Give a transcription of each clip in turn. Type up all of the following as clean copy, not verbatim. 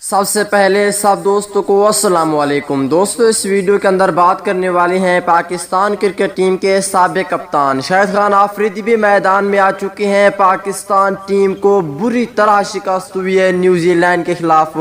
सबसे पहले सब दोस्तों को अस्सलाम वालेकुम। दोस्तों, इस वीडियो के अंदर बात करने वाले हैं पाकिस्तान क्रिकेट टीम के साबिक कप्तान शाहिद खान आफरीदी भी मैदान में आ चुके हैं। पाकिस्तान टीम को बुरी तरह शिकस्त हुई है न्यूजीलैंड के खिलाफ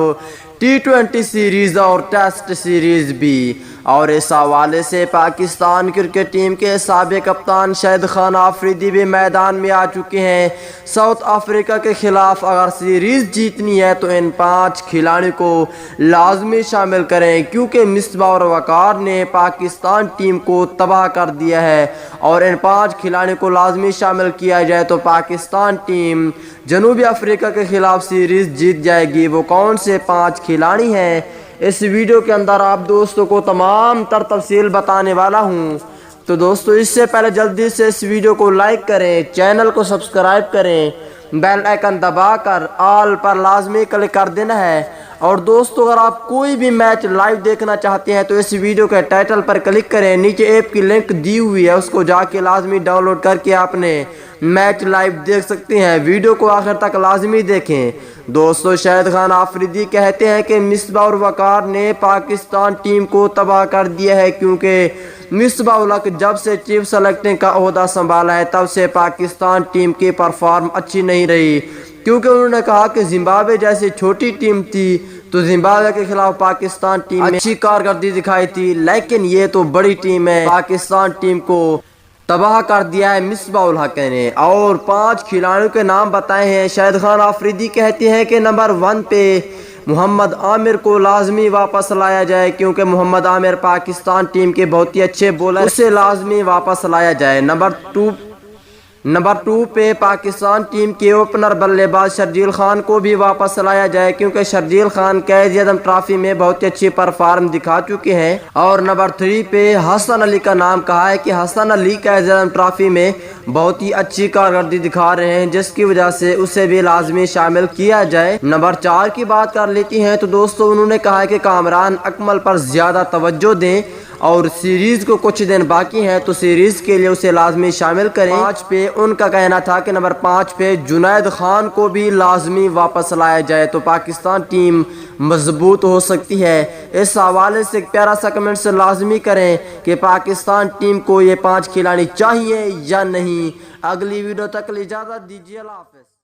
T20 सीरीज और टेस्ट सीरीज भी, और इस हवाले से पाकिस्तान क्रिकेट टीम के साबिक कप्तान शाहिद खान आफरीदी भी मैदान में आ चुके हैं। साउथ अफ्रीका के खिलाफ अगर सीरीज जीतनी है तो इन 5 खिलाड़ियों को लाजमी शामिल करें, क्योंकि मिसबाह और वकार ने पाकिस्तान टीम को तबाह कर दिया है। और इन 5 खिलाड़ियों को लाजमी शामिल किया जाए तो पाकिस्तान टीम जनूबी अफ्रीका के खिलाफ सीरीज जीत जाएगी। वो कौन से 5 खिलाड़ी हैं, इस वीडियो के अंदर आप दोस्तों को तमाम तर तफसील बताने वाला हूं। तो दोस्तों, इससे पहले जल्दी से इस वीडियो को लाइक करें, चैनल को सब्सक्राइब करें, बेल आइकन दबाकर ऑल पर लाजमी क्लिक कर देना है। और दोस्तों, अगर आप कोई भी मैच लाइव देखना चाहते हैं तो इस वीडियो के टाइटल पर क्लिक करें, नीचे ऐप की लिंक दी हुई है, उसको जाके लाजमी डाउनलोड करके आपने मैच लाइव देख सकते हैं। वीडियो को आखिर तक लाजमी देखें। दोस्तों, शाहिद खान आफरीदी कहते हैं कि मिसबाह और वकार ने पाकिस्तान टीम को तबाह कर दिया है, क्योंकि मिसबाह उल हक जब से चीफ सेलेक्टिंग का ओहदा संभाला है तब से पाकिस्तान टीम की परफॉर्म अच्छी नहीं रही, क्योंकि उन्होंने कहा कि जिम्बाब्वे जैसी छोटी टीम थी तो जिम्बाब्वे के खिलाफ पाकिस्तान टीम में अच्छी कारकर्दगी दिखाई थी, लेकिन ये तो बड़ी टीम है। पाकिस्तान टीम को तबाह कर दिया है मिसबाह उल हक ने। और 5 खिलाड़ियों के नाम बताए हैं। शाहिद खान आफरीदी कहते हैं कि नंबर 1 पे मोहम्मद आमिर को लाजमी वापस लाया जाए, क्योंकि मोहम्मद आमिर पाकिस्तान टीम के बहुत ही अच्छे बॉलर, उसे लाजमी वापस लाया जाए। नंबर 2 पे पाकिस्तान टीम के ओपनर बल्लेबाज शर्जील खान को भी वापस लाया जाए, क्योंकि शर्जील खान कैद-ए-आज़म ट्रॉफी में बहुत ही अच्छी परफॉर्म दिखा चुके हैं। और नंबर 3 पे हसन अली का नाम कहा है कि हसन अली कैद-ए-आज़म ट्रॉफी में बहुत ही अच्छी कारकर्दगी दिखा रहे हैं, जिसकी वजह से उसे भी लाजमी शामिल किया जाए। नंबर 4 की बात कर लेती हैं तो दोस्तों, उन्होंने कहा है कि कामरान अकमल पर ज़्यादा तवज्जो दें और सीरीज को कुछ दिन बाकी हैं तो सीरीज के लिए उसे लाजमी शामिल करें। 5 पे उनका कहना था कि नंबर 5 पे जुनैद खान को भी लाजमी वापस लाया जाए तो पाकिस्तान टीम मजबूत हो सकती है। इस हवाले से एक प्यारा सा कमेंट से लाजमी करें कि पाकिस्तान टीम को ये 5 खिलाड़ी चाहिए या नहीं। अगली वीडियो तक इजाज़त दीजिए। अल्लाह हाफ़िज़।